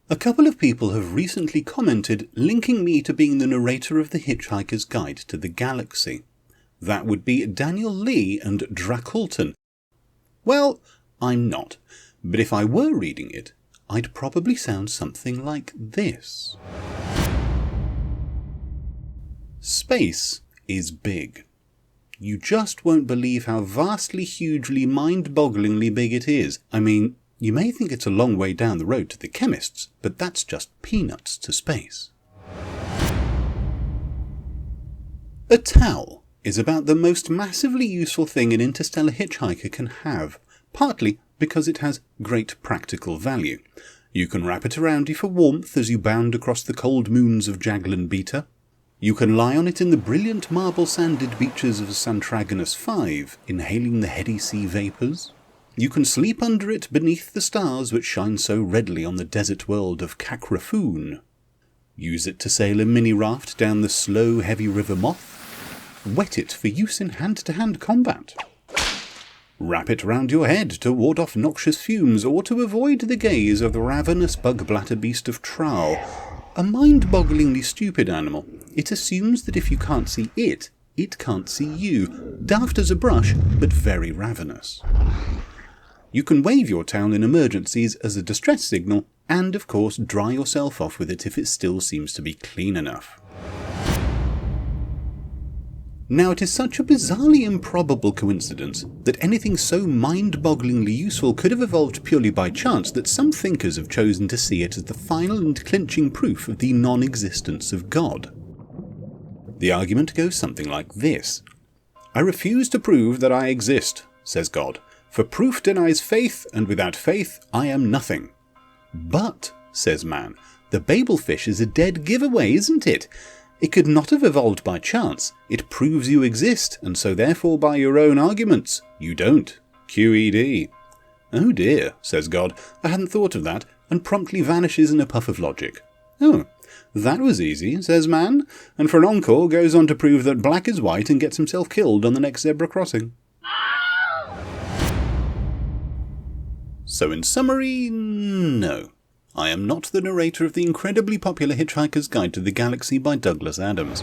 A couple of people have recently commented linking me to being the narrator of the Hitchhiker's Guide to the Galaxy. That would be Daniel Lee and Drakulton. Well, I'm not, but if I were reading it, I'd probably sound something like this. Space is big. You just won't believe how vastly, hugely, mind-bogglingly big it is. I mean, you may think it's a long way down the road to the chemists, but that's just peanuts to space. A towel is about the most massively useful thing an interstellar hitchhiker can have, partly because it has great practical value. You can wrap it around you for warmth as you bound across the cold moons of Jaglan Beta. You can lie on it in the brilliant marble-sanded beaches of Santragonus 5, inhaling the heady sea vapours. You can sleep under it beneath the stars which shine so redly on the desert world of Kakrafoon. Use it to sail a mini-raft down the slow, heavy River Moth. Wet it for use in hand-to-hand combat. Wrap it round your head to ward off noxious fumes or to avoid the gaze of the ravenous bug-blatter beast of Trowel. A mind-bogglingly stupid animal. It assumes that if you can't see it, it can't see you. Daft as a brush, but very ravenous. You can wave your towel in emergencies as a distress signal, and of course dry yourself off with it if it still seems to be clean enough. Now it is such a bizarrely improbable coincidence that anything so mind-bogglingly useful could have evolved purely by chance that some thinkers have chosen to see it as the final and clinching proof of the non-existence of God. The argument goes something like this. I refuse to prove that I exist, says God, for proof denies faith, and without faith I am nothing. But, says man, the Babelfish is a dead giveaway, isn't it? It could not have evolved by chance. It proves you exist, and so therefore by your own arguments, you don't. QED. Oh dear, says God, I hadn't thought of that, and promptly vanishes in a puff of logic. Oh, that was easy, says man, and for an encore goes on to prove that black is white and gets himself killed on the next zebra crossing. So in summary, no. I am not the narrator of the incredibly popular Hitchhiker's Guide to the Galaxy by Douglas Adams.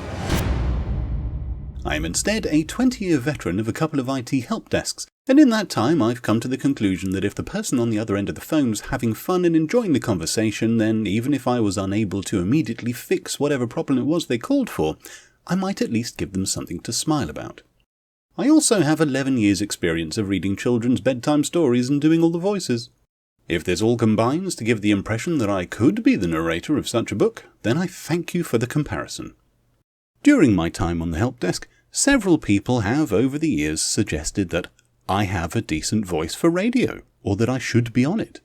I am instead a 20-year veteran of a couple of IT help desks, and in that time I've come to the conclusion that if the person on the other end of the phone was having fun and enjoying the conversation, then even if I was unable to immediately fix whatever problem it was they called for, I might at least give them something to smile about. I also have 11 years' experience of reading children's bedtime stories and doing all the voices. If this all combines to give the impression that I could be the narrator of such a book, then I thank you for the comparison. During my time on the help desk, several people have over the years suggested that I have a decent voice for radio, or that I should be on it.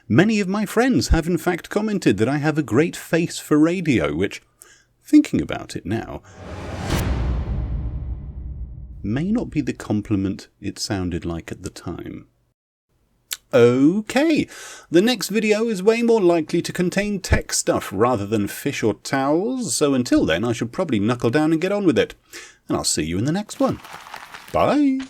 Many of my friends have in fact commented that I have a great face for radio, which, thinking about it now, may not be the compliment it sounded like at the time. Okay, the next video is way more likely to contain tech stuff rather than fish or towels, so until then I should probably knuckle down and get on with it. And I'll see you in the next one. Bye!